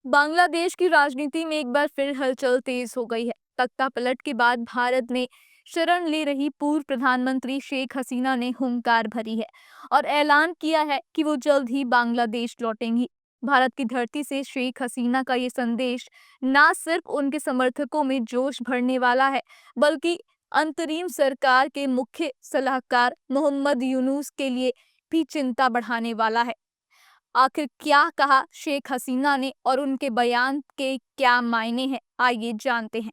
बांग्लादेश की राजनीति में एक बार फिर हलचल तेज हो गई है। तख्तापलट के बाद भारत में शरण ले रही पूर्व प्रधानमंत्री शेख हसीना ने हुंकार भरी है और ऐलान किया है कि वो जल्द ही बांग्लादेश लौटेंगी। भारत की धरती से शेख हसीना का ये संदेश ना सिर्फ उनके समर्थकों में जोश भरने वाला है, बल्कि अंतरिम सरकार के मुख्य सलाहकार मोहम्मद यूनुस के लिए भी चिंता बढ़ाने वाला है। आखिर क्या कहा शेख हसीना ने और उनके बयान के क्या मायने हैं, आइए जानते हैं।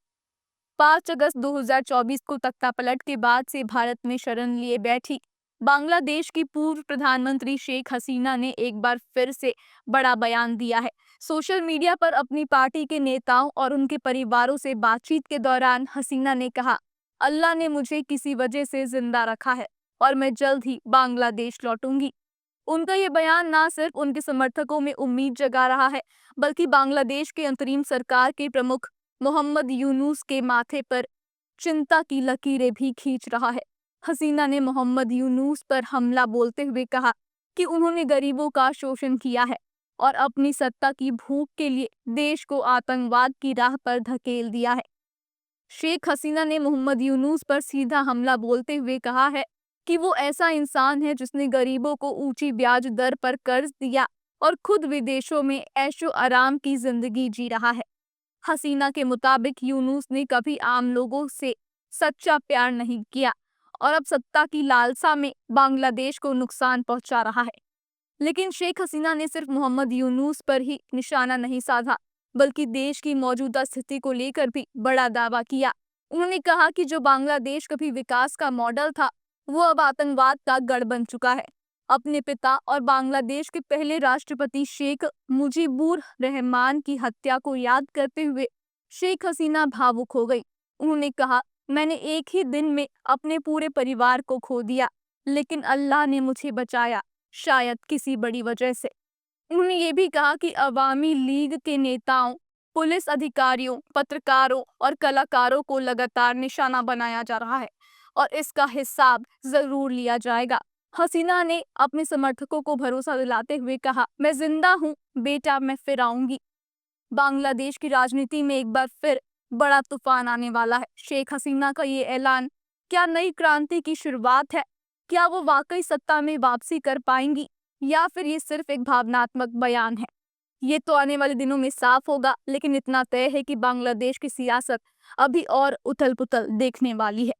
5 अगस्त 2024 को तख्तापलट के बाद से भारत में शरण लिए बैठी बांग्लादेश की पूर्व प्रधानमंत्री शेख हसीना ने एक बार फिर से बड़ा बयान दिया है। सोशल मीडिया पर अपनी पार्टी के नेताओं और उनके परिवारों से बातचीत के दौरान हसीना ने कहा, अल्लाह ने मुझे किसी वजह से जिंदा रखा है और मैं जल्द ही बांग्लादेश लौटूंगी। उनका ये बयान ना सिर्फ उनके समर्थकों में उम्मीद जगा रहा है, बल्कि बांग्लादेश के अंतरिम सरकार के प्रमुख मोहम्मद यूनुस के माथे पर चिंता की लकीरें भी खींच रहा है। हसीना ने मोहम्मद यूनुस पर हमला बोलते हुए कहा कि उन्होंने गरीबों का शोषण किया है और अपनी सत्ता की भूख के लिए देश को आतंकवाद की राह पर धकेल दिया है। शेख हसीना ने मोहम्मद यूनुस पर सीधा हमला बोलते हुए कहा है कि वो ऐसा इंसान है जिसने गरीबों को ऊंची ब्याज दर पर कर्ज दिया और खुद विदेशों में ऐशो आराम की जिंदगी जी रहा है। हसीना के मुताबिक यूनुस ने कभी आम लोगों से सच्चा प्यार नहीं किया और अब सत्ता की लालसा में बांग्लादेश को नुकसान पहुंचा रहा है। लेकिन शेख हसीना ने सिर्फ मोहम्मद यूनुस पर ही निशाना नहीं साधा, बल्कि देश की मौजूदा स्थिति को लेकर भी बड़ा दावा किया। उन्होंने कहा कि जो बांग्लादेश कभी विकास का मॉडल था, वो अब आतंकवाद का गढ़ बन चुका है। अपने पिता और बांग्लादेश के पहले राष्ट्रपति शेख मुजीबुर रहमान की हत्या को याद करते हुए शेख हसीना भावुक हो गई। उन्होंने कहा, मैंने एक ही दिन में अपने पूरे परिवार को खो दिया, लेकिन अल्लाह ने मुझे बचाया, शायद किसी बड़ी वजह से। उन्होंने ये भी कहा कि अवामी लीग के नेताओं, पुलिस अधिकारियों, पत्रकारों और कलाकारों को लगातार निशाना बनाया जा रहा है और इसका हिसाब जरूर लिया जाएगा। हसीना ने अपने समर्थकों को भरोसा दिलाते हुए कहा, मैं जिंदा हूँ बेटा, मैं फिर आऊंगी। बांग्लादेश की राजनीति में एक बार फिर बड़ा तूफान आने वाला है। शेख हसीना का ये ऐलान क्या नई क्रांति की शुरुआत है? क्या वो वाकई सत्ता में वापसी कर पाएंगी या फिर ये सिर्फ एक भावनात्मक बयान है? ये तो आने वाले दिनों में साफ होगा, लेकिन इतना तय है कि बांग्लादेश की सियासत अभी और उथल-पुथल देखने वाली है।